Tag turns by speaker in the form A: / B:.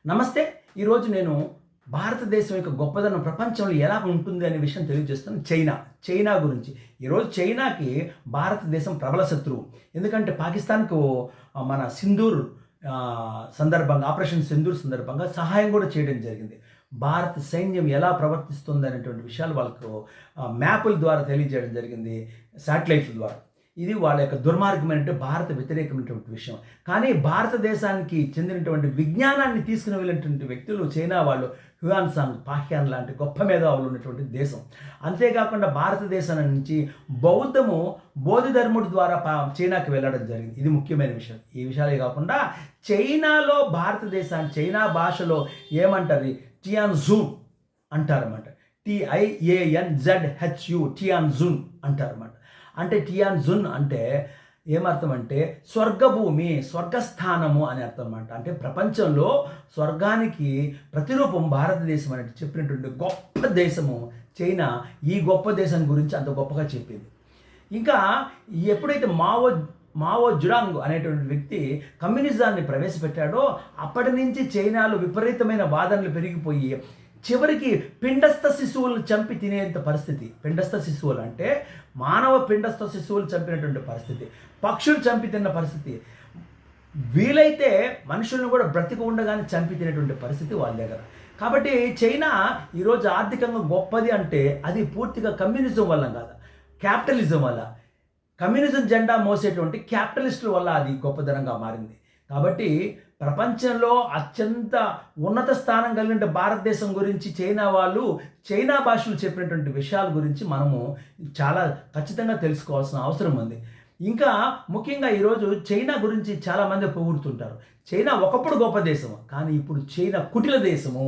A: నమస్తే. ఈరోజు నేను భారతదేశం యొక్క గొప్పదనం ప్రపంచంలో ఎలా ఉంటుంది అనే విషయం తెలియజేస్తాను. చైనా గురించి. ఈరోజు చైనాకి భారతదేశం ప్రబల శత్రువు. ఎందుకంటే పాకిస్తాన్కు మన సింధూర్ సందర్భంగా, ఆపరేషన్ సింధూర్ సందర్భంగా సహాయం కూడా చేయడం జరిగింది. భారత సైన్యం ఎలా ప్రవర్తిస్తుంది అనేటువంటి విషయాలు వాళ్ళకు మ్యాపుల ద్వారా తెలియజేయడం జరిగింది, శాటిలైట్ల ద్వారా. ఇది వాళ్ళ యొక్క దుర్మార్గమైనటువంటి భారత వ్యతిరేకమైనటువంటి విషయం. కానీ భారతదేశానికి చెందినటువంటి విజ్ఞానాన్ని తీసుకుని వెళ్ళినటువంటి వ్యక్తులు చైనా వాళ్ళు. హ్యూయాన్సాంగ్, పాహ్యాన్ లాంటి గొప్ప మేధావులు ఉన్నటువంటి దేశం. అంతేకాకుండా భారతదేశం నుంచి బోధి ధర్ముడి ద్వారా చైనాకి వెళ్ళడం జరిగింది. ఇది ముఖ్యమైన విషయం. ఈ విషయాలే కాకుండా చైనాలో చైనా భాషలో ఏమంటారు, టియాన్జున్ అంటారన్నమాట. TIANZHU టియాన్జున్ అంటారన్నమాట. అంటే టియాన్జున్ అంటే ఏమర్థం అంటే స్వర్గభూమి, స్వర్గస్థానము అని అర్థం అన్నమాట. అంటే ప్రపంచంలో స్వర్గానికి ప్రతిరూపం భారతదేశం అని చెప్పినటువంటి గొప్ప దేశము చైనా. ఈ గొప్ప దేశం గురించి అంత గొప్పగా చెప్పింది. ఇంకా ఎప్పుడైతే మావో జుడాంగ్ అనేటువంటి వ్యక్తి కమ్యూనిజాన్ని ప్రవేశపెట్టాడో అప్పటి నుంచి చైనాలో విపరీతమైన వాదనలు పెరిగిపోయి చివరికి పిండస్థ శిశువులను చంపి తినేంత పరిస్థితి. పిండస్థ శిశువులు అంటే మానవ పిండస్థ శిశువులు చంపినటువంటి పరిస్థితి, పక్షులు చంపి తిన్న పరిస్థితి, వీలైతే మనుషులను కూడా బ్రతికి ఉండగానే చంపి తినేటువంటి పరిస్థితి వాళ్ళ దగ్గర. కాబట్టి చైనా ఈరోజు ఆర్థికంగా గొప్పది అంటే అది పూర్తిగా కమ్యూనిజం వల్ల కాదు, క్యాపిటలిజం వల్ల. కమ్యూనిజం జెండా మోసేటువంటి క్యాపిటలిస్టుల వల్ల అది గొప్పదనంగా మారింది. కాబట్టి ప్రపంచంలో అత్యంత ఉన్నత స్థానం కలిగిన భారతదేశం గురించి చైనా భాషలు చెప్పినటువంటి విషయాల గురించి మనము చాలా ఖచ్చితంగా తెలుసుకోవాల్సిన అవసరం ఉంది. ఇంకా ముఖ్యంగా ఈరోజు చైనా గురించి చాలామంది పొగుడుతుంటారు. చైనా ఒకప్పుడు గొప్ప దేశము, కానీ ఇప్పుడు చైనా కుటిల దేశము.